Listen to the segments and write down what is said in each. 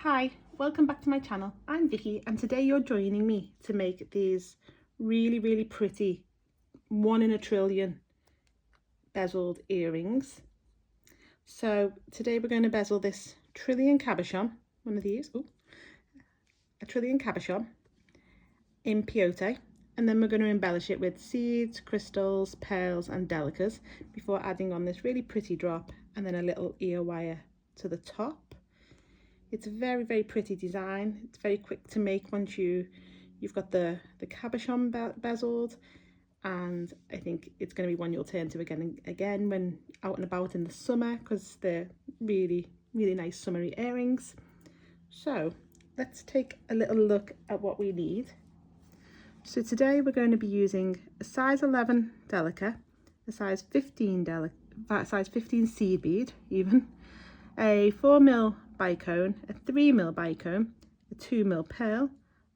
Hi, welcome back to my channel. I'm Vicky and today you're joining me to make these really pretty 1 in a trillion bezeled earrings. So today we're going to bezel this trillion cabochon, one of these, a trillion cabochon in peyote, and then we're going to embellish it with seeds, crystals, pearls and delicas before adding on this really pretty drop and then a little ear wire to the top. It's a very pretty design. It's very quick to make once you've got the cabochon bezeled, and I think it's going to be one you'll turn to again and again when out and about in the summer because they're really nice summery earrings. So let's take a little look at what we need. So today we're going to be using a size 11 delica, a size 15 seed bead even, a 4mm bicone, a 3mm bicone, a 2mm pearl,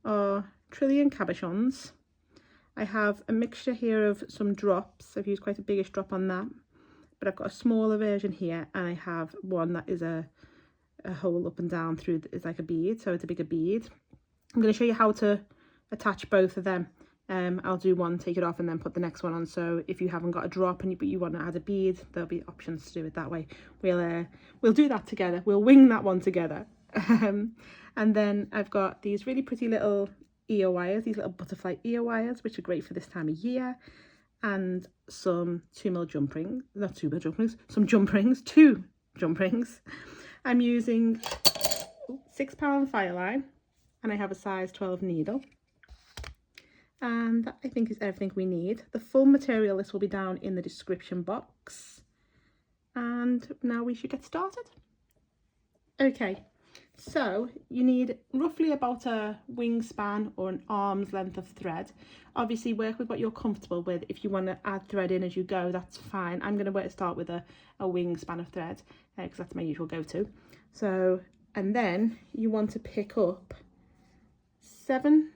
or trillion cabochons. I have a mixture here of some drops. I've used quite a biggish drop on that, but I've got a smaller version here, and I have one that is a hole up and down through, it's like a bead, so it's a bigger bead. I'm going to show you how to attach both of them. I'll do one, take it off, and then put the next one on. So if you haven't got a drop but you want to add a bead, there'll be options to do it that way. We'll do that together. We'll wing that one together. And then I've got these really pretty little ear wires, these little butterfly ear wires, which are great for this time of year, and some 2mm jump rings, not 2mm jump rings, some jump rings, 2 jump rings. I'm using 6-pound fire line, and I have a size 12 needle. And that I think is everything we need. The full material list will be down in the description box. And now we should get started. Okay, so you need roughly about a wingspan or an arm's length of thread. Obviously work with what you're comfortable with. If you want to add thread in as you go, that's fine. I'm going to start with a wingspan of thread because that's my usual go-to. So, and then you want to pick up 7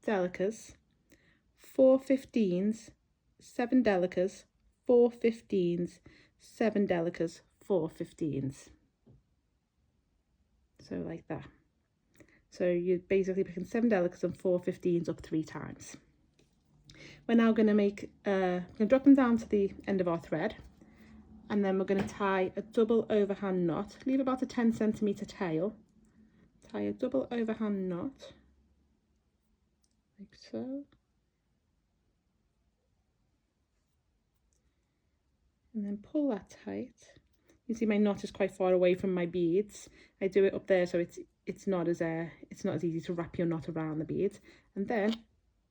delicas, 4 15s, 7 delicas, 4 15s, 7 delicas, 4 15s. So like that. So you're basically picking 7 delicas and 4 15s up 3 times. We're now going to we're going to drop them down to the end of our thread, and then we're going to tie a double overhand knot. Leave about a 10cm tail. Tie a double overhand knot like so. And then pull that tight. You see my knot is quite far away from my beads. I do it up there so it's not as easy to wrap your knot around the beads. And then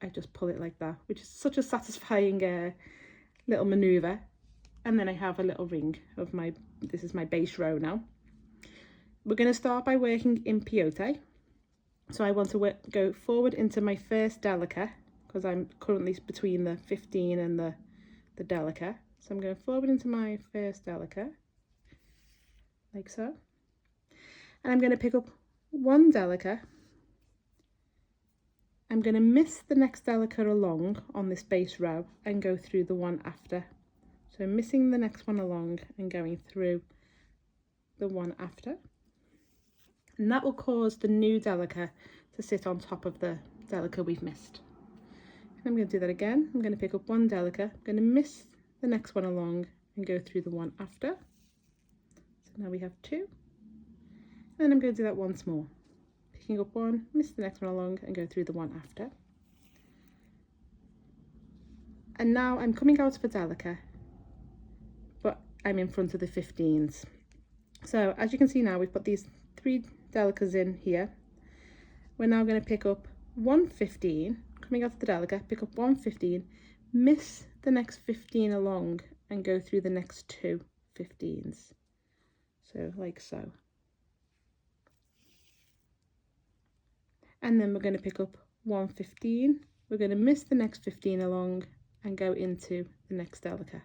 I just pull it like that, which is such a satisfying little maneuver. And then I have a little ring of this is my base row now. We're going to start by working in peyote. So I want to go forward into my first delica because I'm currently between the 15 and the delica. So I'm going forward into my first delica, like so. And I'm going to pick up 1 delica. I'm going to miss the next delica along on this base row and go through the one after. So missing the next one along and going through the one after. And that will cause the new delica to sit on top of the delica we've missed. And I'm going to do that again. I'm going to pick up 1 delica. I'm going to miss the next one along and go through the one after. So now we have 2. And then I'm going to do that once more. Picking up 1, miss the next one along and go through the one after. And now I'm coming out of a delica, but I'm in front of the 15s. So as you can see now, we've put these 3 delicas in here. We're now going to pick up 1 15, coming out of the delica, pick up 1 15, miss the next 15 along and go through the next 2 15s. So like so. And then we're going to pick up 1 15, we're going to miss the next 15 along and go into the next delica.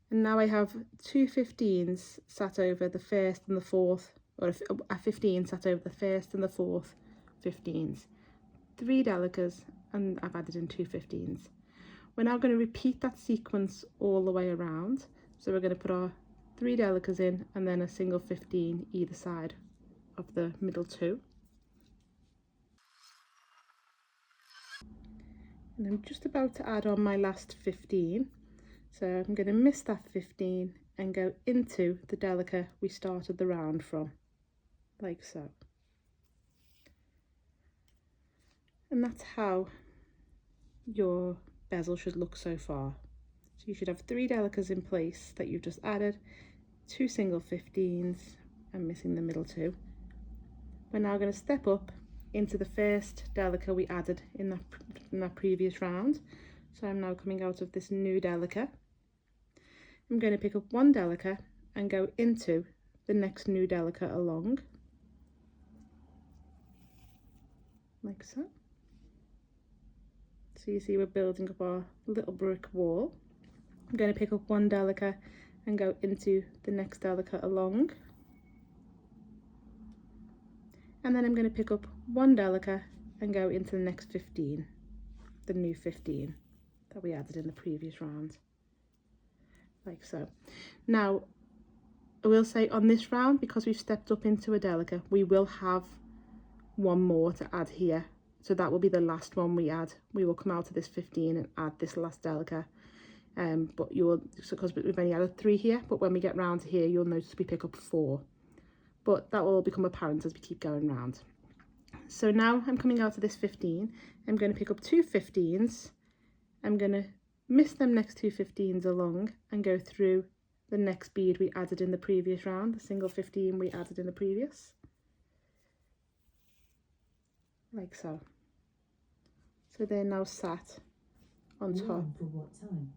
And now I have 2 15s sat over the first and the fourth, or a 15 sat over the first and the fourth 15s. 3 delicas, and I've added in 2 15s. We're now going to repeat that sequence all the way around. So we're going to put our 3 delicas in and then a single 15 either side of the middle two. And I'm just about to add on my last 15. So I'm going to miss that 15 and go into the delica we started the round from, like so. And that's how your bezel should look so far. So you should have 3 delicas in place that you've just added, 2 single 15s, and missing the middle two. We're now going to step up into the first delica we added in that previous round. So I'm now coming out of this new delica. I'm going to pick up 1 delica and go into the next new delica along, like so. So you see we're building up our little brick wall. I'm going to pick up 1 delica and go into the next delica along. And then I'm going to pick up 1 delica and go into the next 15, the new 15 that we added in the previous round, like so. Now, I will say on this round, because we've stepped up into a delica, we will have 1 more to add here. So that will be the last one we add. We will come out of this 15 and add this last delica. But you will, because we've only added 3 here, but when we get round to here, you'll notice we pick up 4. But that will all become apparent as we keep going round. So now I'm coming out of this 15. I'm going to pick up 2 15s. I'm going to miss them next 2 15s along and go through the next bead we added in the previous round, the single 15 we added in the previous, like so. So they're now sat on top. For what time?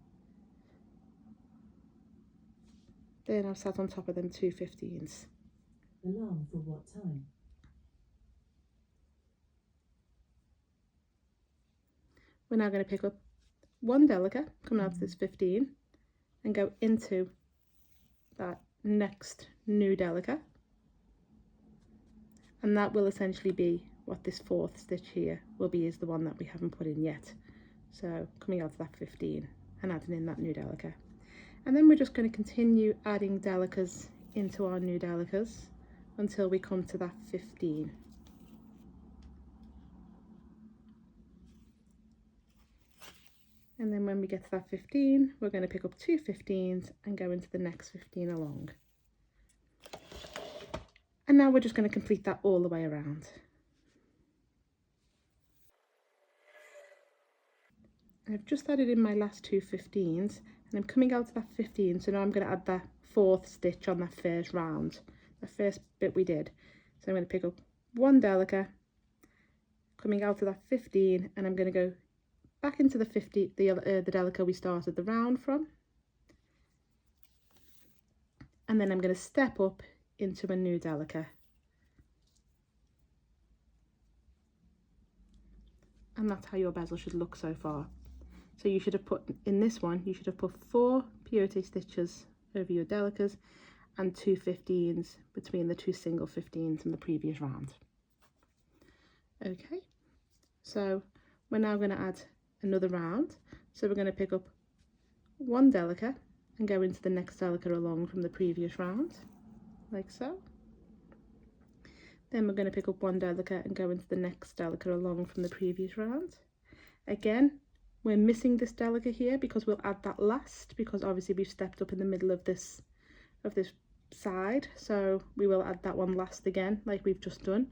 They're now sat on top of them 2 15s. Alarm for what time? We're now going to pick up 1 delica coming out of this 15 and go into that next new delica, and that will essentially be what this 4th stitch here will be, is the one that we haven't put in yet. So coming out of that 15 and adding in that new delica, and then we're just going to continue adding delicas into our new delicas until we come to that 15. And then when we get to that 15, we're going to pick up 2 15s and go into the next 15 along. And now we're just going to complete that all the way around. I've just added in my last 2 15s and I'm coming out to that 15, so now I'm going to add that 4th stitch on that first round, the first bit we did. So I'm going to pick up 1 delica, coming out to that 15, and I'm going to go back into the the delica we started the round from, and then I'm going to step up into a new delica, and that's how your bezel should look so far. So you should have put, in this one, you should have put 4 peyote stitches over your delicas and 2 15s between the 2 single 15s in the previous round. Okay, so we're now going to add another round. So we're going to pick up 1 delica and go into the next delica along from the previous round, like so. Then we're going to pick up 1 delica and go into the next delica along from the previous round. Again, we're missing this delica here because we'll add that last, because obviously we've stepped up in the middle of this side, so we will add that one last again, like we've just done.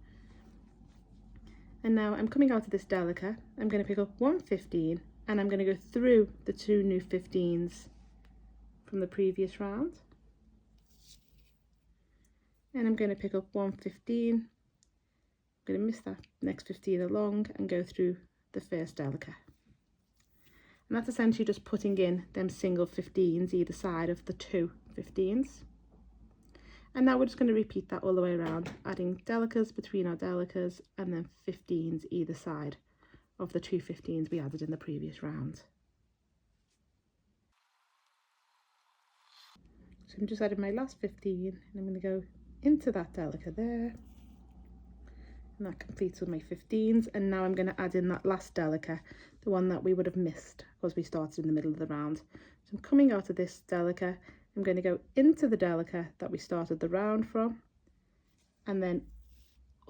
And now I'm coming out of this delica. I'm going to pick up 1 15 and I'm going to go through the 2 new 15s from the previous round. And I'm going to pick up 1 15. I'm going to miss that next 15 along and go through the first delica. And that's essentially just putting in them single 15s either side of the 2 15s. And now we're just going to repeat that all the way around, adding delicas between our delicas and then 15s either side of the 2 15s we added in the previous round. So I'm just adding my last 15 and I'm going to go into that delica there. And that completes with my 15s, and now I'm going to add in that last delica, the one that we would have missed because we started in the middle of the round. So I'm coming out of this delica, I'm going to go into the delica that we started the round from, and then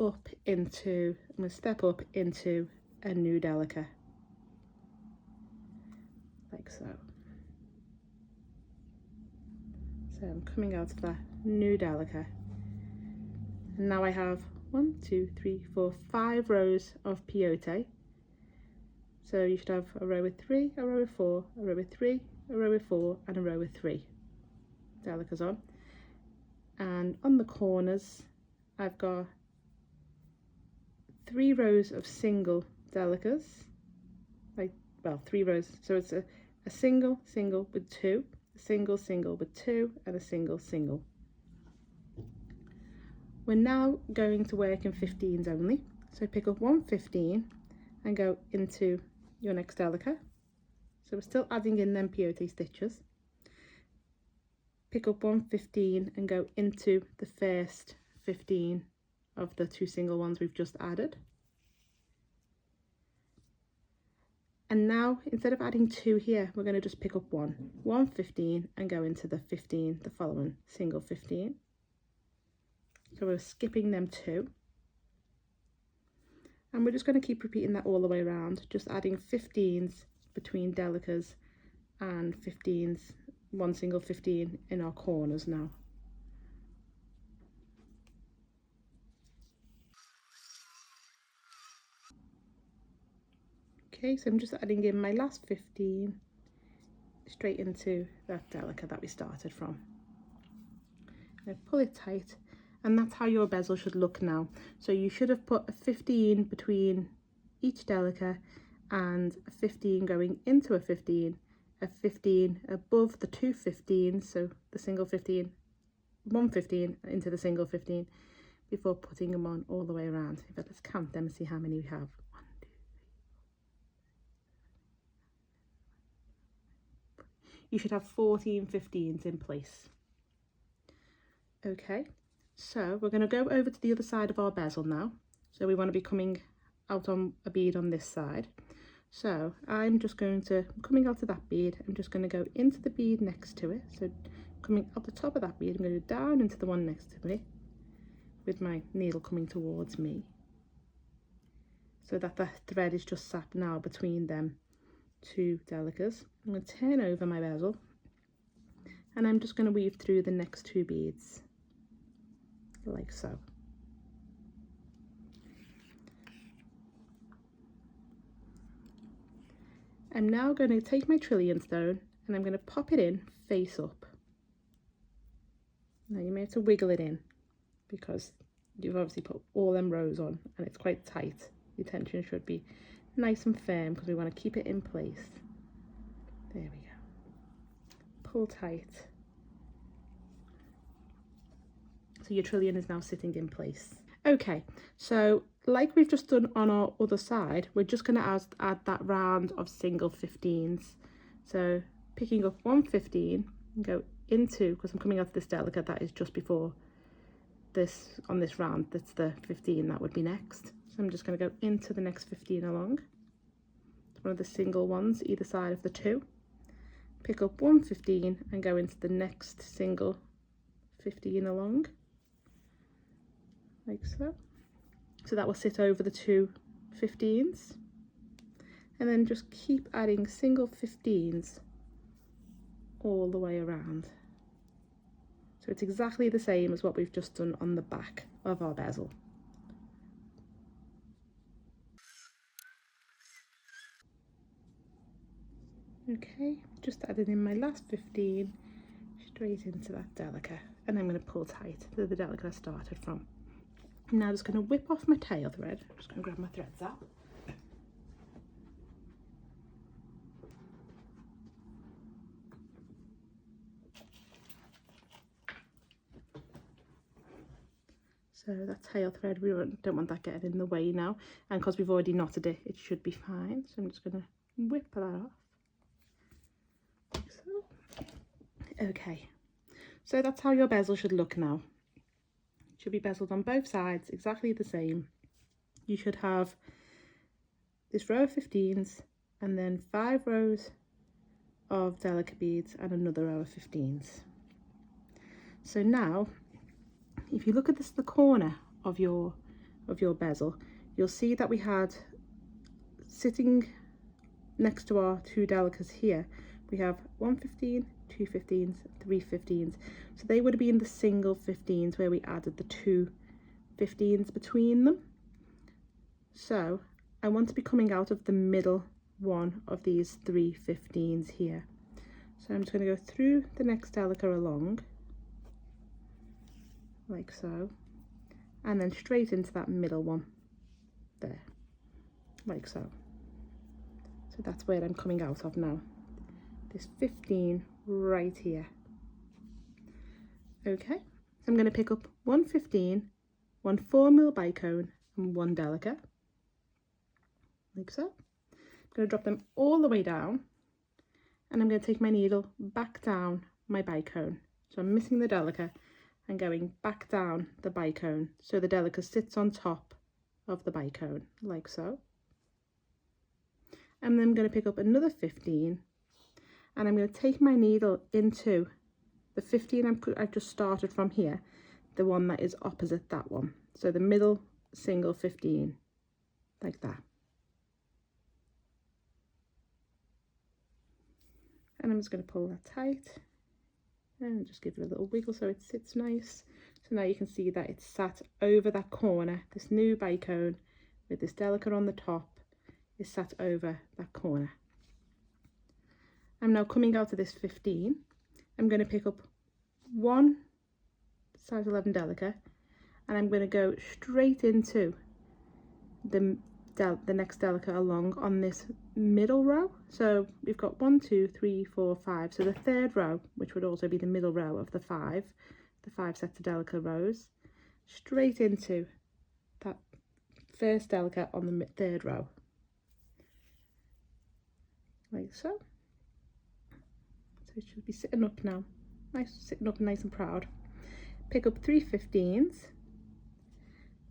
up into, I'm going to step up into a new delica, like so. So I'm coming out of that new delica, and now I have 1, 2, 3, 4, 5 rows of peyote. So you should have a row with 3, a row with 4, a row with 3, a row with 4, and a row with 3 delicas on. And on the corners I've got 3 rows of single delicas, like, well, 3 rows, so it's a single, single with 2, a single, single with 2, and a single, single. We're now going to work in 15s only, so pick up 1 15 and go into your next delica. So we're still adding in them peyote stitches. Pick up 1 15 and go into the first 15 of the 2 single ones we've just added. And now, instead of adding 2 here, we're going to just pick up 1 15 and go into the 15, the following single 15. So we're skipping them 2. And we're just going to keep repeating that all the way around, just adding 15s between delicas and 15s, 1 single 15 in our corners now. Okay, so I'm just adding in my last 15 straight into that delica that we started from. I pull it tight, and that's how your bezel should look now. So you should have put a 15 between each delica and a 15 going into a 15 above the 2 15s, so the single 15, 1 15 into the single 15 before putting them on all the way around. In fact, let's count them and see how many we have. 1, 2, 3. You should have 14 15s in place. Okay, so we're going to go over to the other side of our bezel now. So we want to be coming out on a bead on this side. So I'm just going to, coming out of that bead, I'm just going to go into the bead next to it. So coming up the top of that bead, I'm going to go down into the one next to me with my needle coming towards me, so that the thread is just sat now between them 2 delicas. I'm going to turn over my bezel, and I'm just going to weave through the next 2 beads, like so. I'm now going to take my trillion stone and I'm going to pop it in face up. Now you may have to wiggle it in because you've obviously put all them rows on and it's quite tight. The tension should be nice and firm because we want to keep it in place. There we go. Pull tight. So your trillion is now sitting in place. Okay, so like we've just done on our other side, we're just going to add that round of single 15s. So picking up 1 15 and go into, because I'm coming out of this delica that is just before this, on this round, that's the 15 that would be next. So I'm just going to go into the next 15 along. It's one of the single ones either side of the 2. Pick up 1 15 and go into the next single 15 along, like so. So that will sit over the 2 15s, and then just keep adding single 15s all the way around. So it's exactly the same as what we've just done on the back of our bezel. Okay, just added in my last 15 straight into that delica, and I'm going to pull tight to the delica I started from. I'm now just going to whip off my tail thread. I'm just going to grab my threads out. So that tail thread, we don't want that getting in the way now, and because we've already knotted it, it should be fine. So I'm just going to whip that off. Like so. Okay, so that's how your bezel should look now. It should be bezeled on both sides, exactly the same. You should have this row of 15s and then 5 rows of delicate beads and another row of 15s. So now, if you look at this, the corner of your bezel, you'll see that we had sitting next to our two delicas here, we have 115, 2 15s, 3 15s. So they would have been the single 15s where we added the 2 15s between them. So I want to be coming out of the middle one of these 3 15s here. So I'm just going to go through the next delica along, like so, and then straight into that middle one there, like so. So that's where I'm coming out of now, this 15 right here. Okay, so I'm going to pick up 1 15, 1 4mm bicone and 1 delica, like so. I'm going to drop them all the way down, and I'm going to take my needle back down my bicone. So I'm missing the delica and going back down the bicone, so the delica sits on top of the bicone, like so. And then I'm going to pick up another 15, and I'm going to take my needle into the 15 I just started from here, the one that is opposite that one. So the middle single 15, like that. And I'm just going to pull that tight and just give it a little wiggle so it sits nice. So now you can see that it's sat over that corner. This new bicone with this delica on the top is sat over that corner. I'm now coming out of this 15. I'm going to pick up 1 size 11 delica, and I'm going to go straight into the next delica along on this middle row. So we've got 1 2 3 4 5, so the third row, which would also be the middle row of the 5 sets of delica rows, straight into that first delica on the third row, like so. So it should be sitting up now, sitting up nice and proud. Pick up 3 15s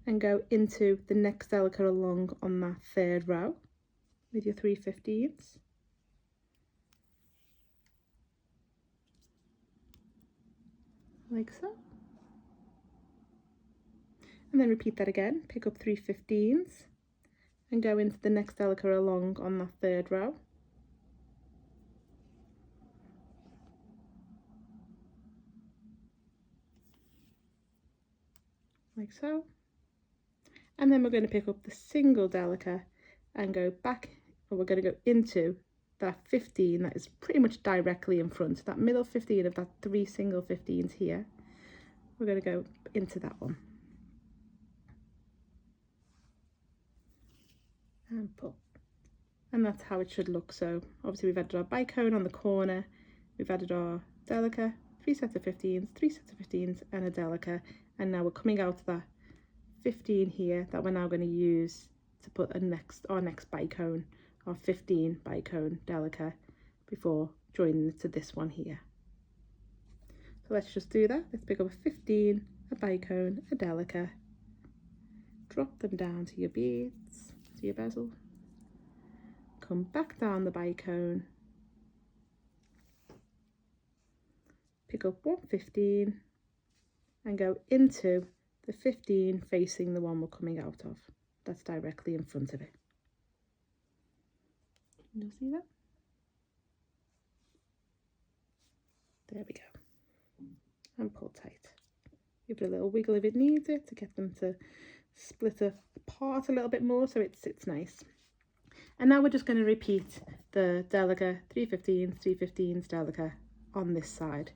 and go into the next delica along on that third row with your 3 15s. Like so. And then repeat that again. Pick up 3 15s and go into the next delica along on that third row. Like so. And then we're going to pick up the single delica and go back, or we're going to go into that 15 that is pretty much directly in front, that middle 15 of that 3 single 15s here. We're going to go into that one and pull, and that's how it should look. So obviously we've added our bicone on the corner, we've added our delica, 3 sets of 15s, 3 sets of 15s and a delica, and now we're coming out of that 15 here that we're now going to use to put our next bicone, our 15 bicone delica, before joining it to this one here. So let's just do that. Let's pick up a 15, a bicone, a delica, drop them down to your beads, to your bezel, come back down the bicone, pick up 1 15 and go into the 15 facing the one we're coming out of, that's directly in front of it. You'll see that? There we go. And pull tight. Give it a little wiggle if it needs it, to get them to split apart a little bit more so it sits nice. And now we're just going to repeat the delica, 3 15s, 3 15s delica on this side,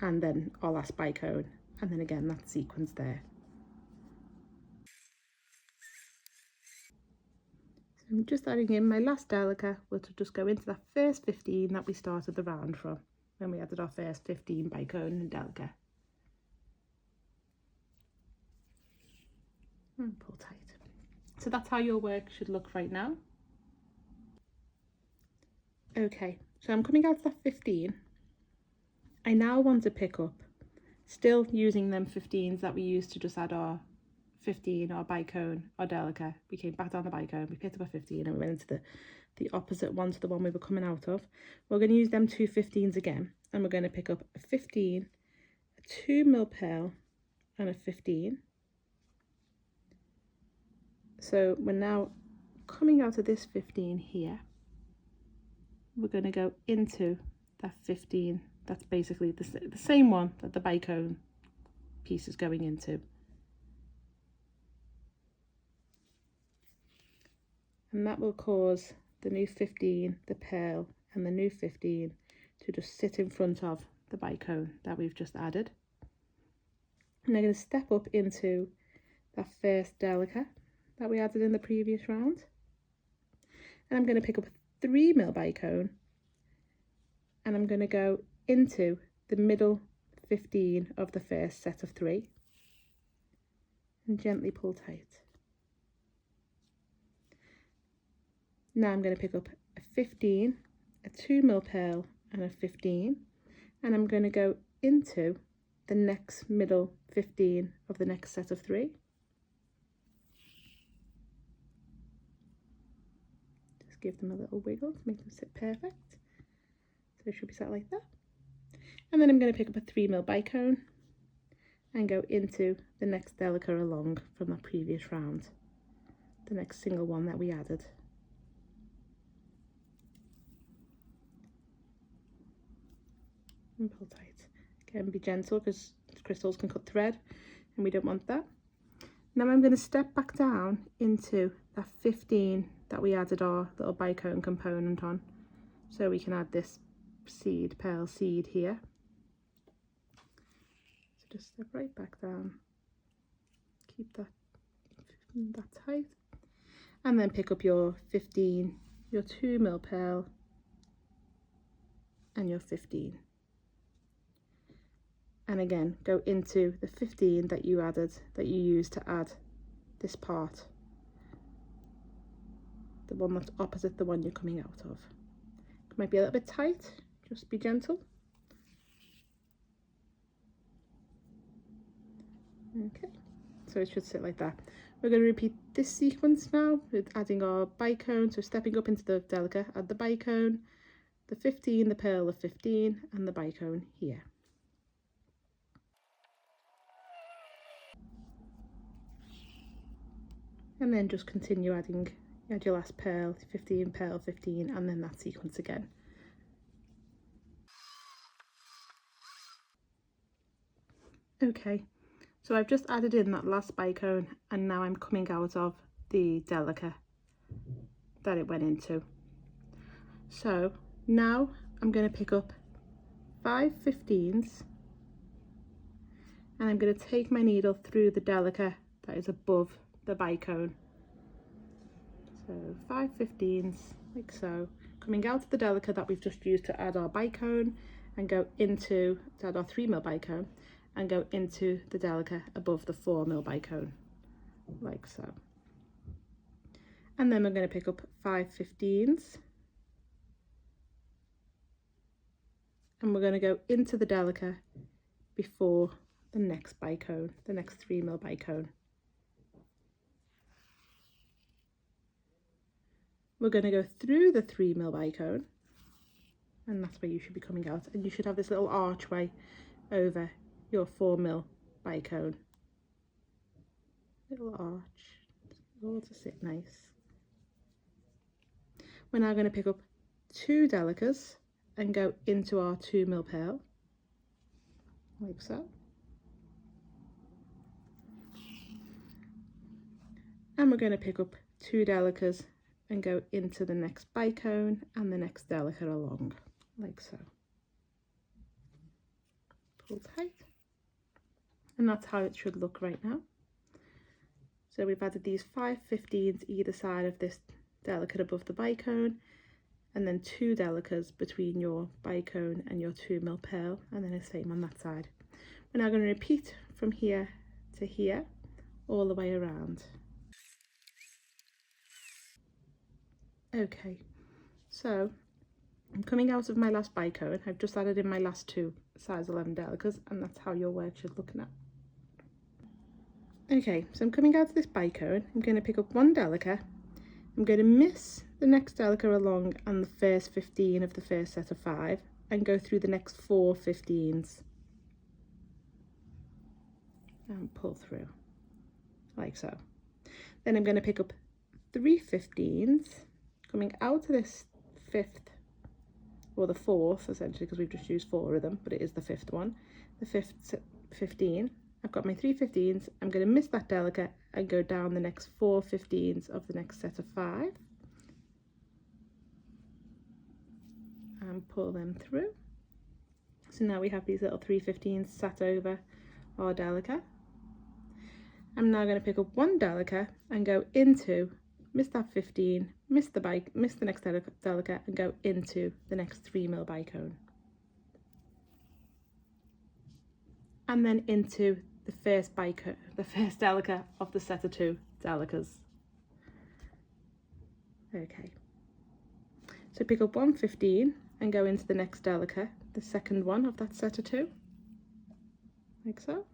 and then our last bicone, and then again that sequence there. So I'm just adding in my last delica, which will just go into that first 15 that we started the round from when we added our first 15 bicone and delica. And pull tight. So that's how your work should look right now. Okay, so I'm coming out of that 15. I now want to pick up, still using them 15s that we used to just add our 15, our bicone, our delica. We came back down the bicone, we picked up a 15 and we went into the opposite one to the one we were coming out of. We're going to use them 2 15s again, and we're going to pick up a 15, a 2mm pearl and a 15. So we're now coming out of this 15 here. We're going to go into that 15. That's basically the same one that the bicone piece is going into. And that will cause the new 15, the pearl, and the new 15 to just sit in front of the bicone that we've just added. And I'm going to step up into that first delica that we added in the previous round. And I'm going to pick up a 3mm bicone, and I'm going to go into the middle 15 of the first set of 3 and gently pull tight. Now I'm going to pick up a 15, a 2mm pearl and a 15, and I'm going to go into the next middle 15 of the next set of 3. Just give them a little wiggle to make them sit perfect. So it should be sat like that. And then I'm going to pick up a 3mm bicone and go into the next delica along from the previous round, the next single one that we added. And pull tight. Again, be gentle because crystals can cut thread and we don't want that. Now I'm going to step back down into that 15 that we added our little bicone component on, so we can add this seed, pearl seed here. So just step right back down, keep that tight, and then pick up your 15, your 2mm pearl and your 15. And again, go into the 15 that you added, that you used to add this part, the one that's opposite the one you're coming out of. It might be a little bit tight, just be gentle. Okay, so it should sit like that. We're going to repeat this sequence now with adding our bicone, so stepping up into the delica, add the bicone, the 15, the pearl of 15, and the bicone here. And then just continue adding, add your last pearl, 15, pearl, 15, and then that sequence again. Okay, so I've just added in that last bicone, and now I'm coming out of the delica that it went into. So now I'm going to pick up 5 15s, and I'm going to take my needle through the delica that is above the bicone. So 5 15s like so, coming out of the delica that we've just used to add our bicone, and go into, to add our 3mm bicone, and go into the delica above the 4mm bicone, like so. And then we're going to pick up 5 15s, and we're going to go into the delica before the next bicone, the next 3mm bicone. We're going to go through the 3mm bicone, and that's where you should be coming out, and you should have this little archway over your 4mm bicone. Little arch, all to sit nice. We're now going to pick up 2 delicas and go into our 2mm pearl, like so. And we're going to pick up 2 delicas and go into the next bicone and the next delica along, like so. Pull tight. And that's how it should look right now. So we've added these 5 15s either side of this delica above the bicone, and then 2 delicas between your bicone and your 2mm pearl, and then the same on that side. We're now going to repeat from here to here, all the way around. Okay, so I'm coming out of my last bicone. I've just added in my last 2 size 11 delicas, and that's how your work should look now. Okay, so I'm coming out of this bicone. I'm going to pick up 1 delica. I'm going to miss the next delica along and the first 15 of the first set of 5, and go through the next 4 15s. and pull through like so. Then I'm going to pick up 3 15s coming out of this 5th, or the 4th essentially, because we've just used 4 of them, but it is the 5th one, the 5th 15. I've got my 3 15s. I'm going to miss that delicate and go down the next 4 15s of the next set of 5 and pull them through. So now we have these little 3 15s sat over our delicate. I'm now going to pick up 1 delicate and go into, miss that 15, miss the next delicate and go into the next 3mm bicone. And then into the first bicone, the first delicate of the set of 2 delicates. Okay. So pick up 1 15 and go into the next delicate, the second one of that set of 2, like so.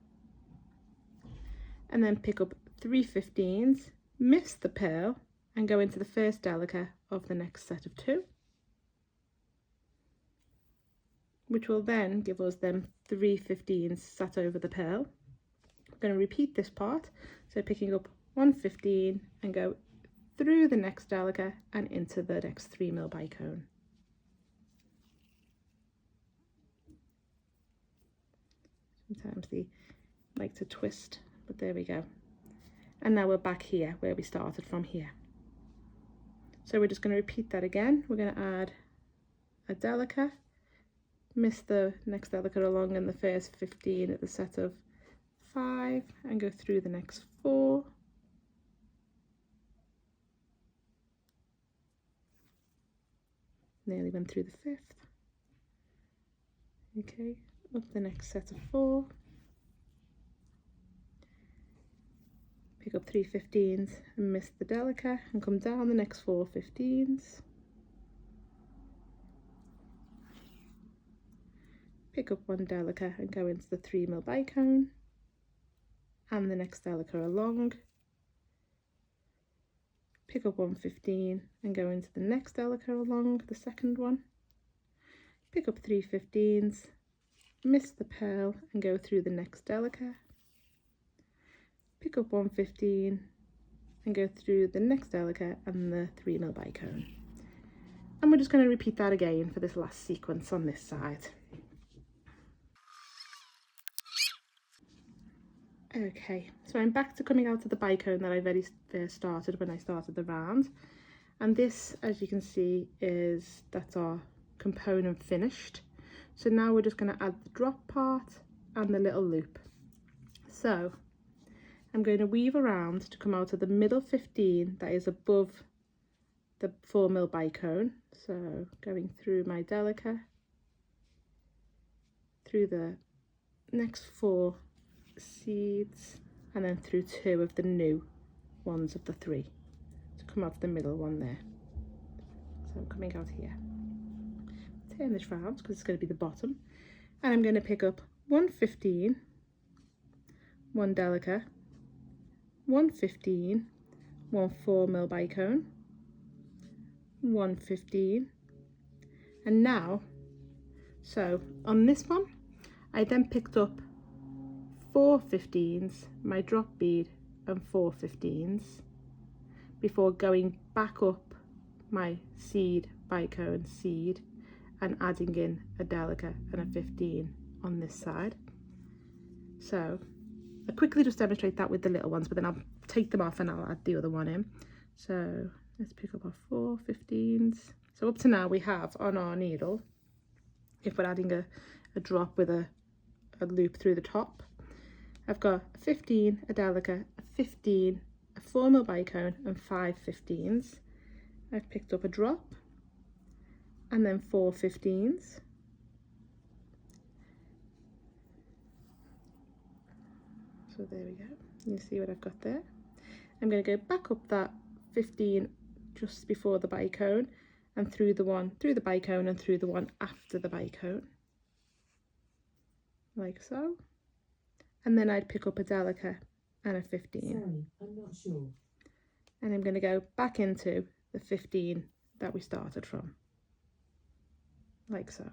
And then pick up 3 15s, miss the pearl and go into the first delicate of the next set of 2, which will then give us them 3 15s sat over the pearl. I'm going to repeat this part, so picking up 1 15 and go through the next delicate and into the next 3mm bicone. Sometimes they like to twist, but there we go. And now we're back here where we started from here. So we're just going to repeat that again. We're going to add a delicate, miss the next delicate along in the first 15 at the set of 5 and go through the next 4. Nearly went through the 5th. Okay, up the next set of 4. Pick up 3 15s and miss the delicate and come down the next 4 15s. Pick up 1 delicate and go into the 3mm bicone and the next delicate along. Pick up 1 15 and go into the next delicate along, the second one. Pick up 3 15s, miss the pearl and go through the next delicate. Pick up 1 15 and go through the next delicate and the 3mm bicone. And we're just going to repeat that again for this last sequence on this side. Okay, so I'm back to coming out of the bicone that I very first started when I started the round. And this, as you can see, that's our component finished. So now we're just going to add the drop part and the little loop. So I'm going to weave around to come out of the middle 15 that is above the 4mm bicone. So going through my delicate, through the next 4 seeds, and then through 2 of the new ones of the 3 to come out the middle one there. So I'm coming out here. Turn this round because it's going to be the bottom, and I'm going to pick up 1 15, 1 delicate, 1 15, 1 4mm bicone, 1 15, and now, so on this one I then picked up 4 15s, my drop bead and 4 15s before going back up my seed, bicone, seed, and adding in a delicate and a 15 on this side. So I quickly just demonstrate that with the little ones, but then I'll take them off and I'll add the other one in. So let's pick up our 4 15s. So up to now we have on our needle, if we're adding a drop with a loop through the top, I've got a 15, a delicate, a 15, a 4mm bicone and 5 15s. I've picked up a drop and then 4 15s. So there we go. You see what I've got there. I'm going to go back up that 15 just before the bicone and through the bicone and through the one after the bicone, like so. And then I'd pick up a delicate and a 15. Sorry, I'm not sure. And I'm going to go back into the 15 that we started from, like so.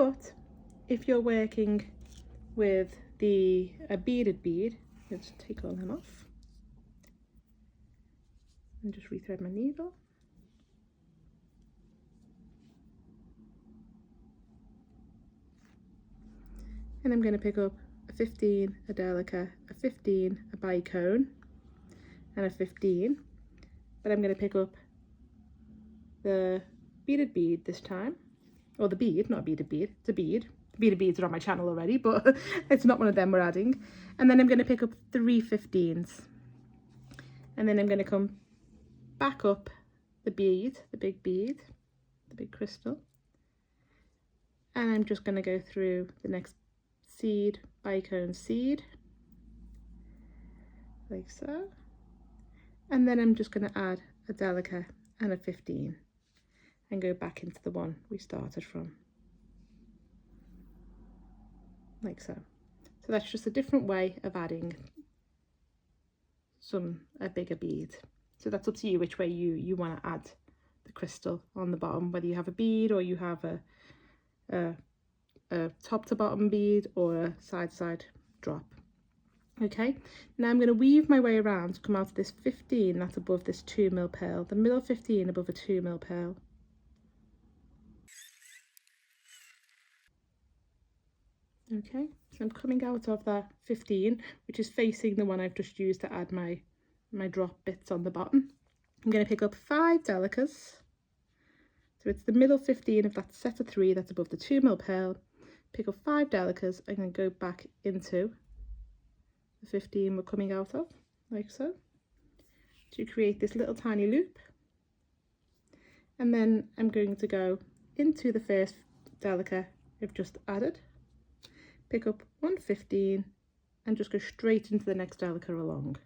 But if you're working with a beaded bead, let's take all them off and just rethread my needle. And I'm going to pick up a 15, a delica, a 15, a bicone, and a 15. But I'm going to pick up the beaded bead this time, or the bead, not a beaded bead, it's a bead. Beaded beads are on my channel already, but it's not one of them we're adding. And then I'm going to pick up 3 15s. And then I'm going to come back up the bead, the big bead, the big crystal. And I'm just going to go through the next seed, bicone seed, like so. And then I'm just going to add a delica and a 15 and go back into the one we started from, like so. So that's just a different way of adding a bigger bead. So that's up to you which way you want to add the crystal on the bottom, whether you have a bead or you have a top to bottom bead or a side to side drop. Okay, now I'm going to weave my way around to come out of this 15 that's above this 2mm pearl, the middle 15 above a 2mm pearl. Okay, so I'm coming out of that 15, which is facing the one I've just used to add my drop bits on the bottom. I'm going to pick up 5 delicas. So it's the middle 15 of that set of 3 that's above the 2mm pearl. Pick up 5 delicas and then go back into the 15 we're coming out of, like so, to create this little tiny loop. And then I'm going to go into the first delica I've just added, pick up 1 15 and just go straight into the next delica along,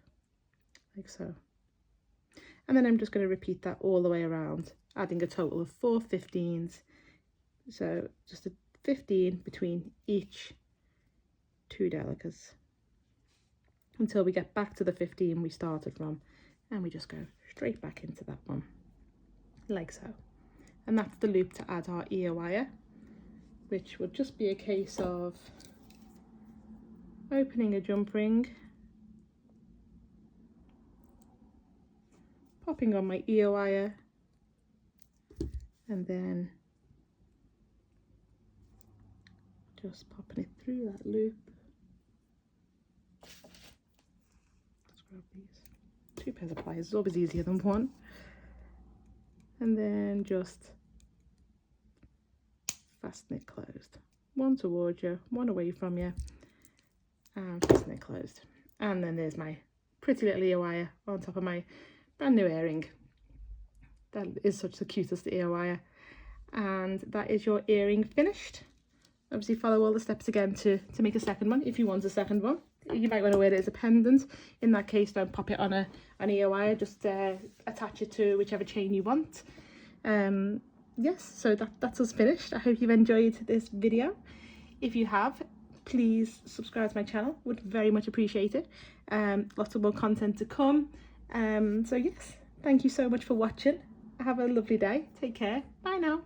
like so. And then I'm just going to repeat that all the way around, adding a total of 4 15s, so just a 15 between each 2 delicas until we get back to the 15 we started from, and we just go straight back into that one, like so. And that's the loop to add our ear wire, which would just be a case of opening a jump ring, popping on my ear wire, and then just popping it through that loop. Let's grab these 2 pairs of pliers, it's always easier than one. And then just fasten it closed. One towards you, one away from you, and fasten it closed. And then there's my pretty little ear wire on top of my brand new earring. That is such the cutest ear wire. And that is your earring finished. Obviously follow all the steps again to make a second one if you want a second one. You might want to wear it as a pendant. In that case, don't pop it on an ear wire, just attach it to whichever chain you want. Yes, so that's us finished. I hope you've enjoyed this video. If you have, please subscribe to my channel, would very much appreciate it. Lots of more content to come. So yes, thank you so much for watching. Have a lovely day. Take care. Bye now.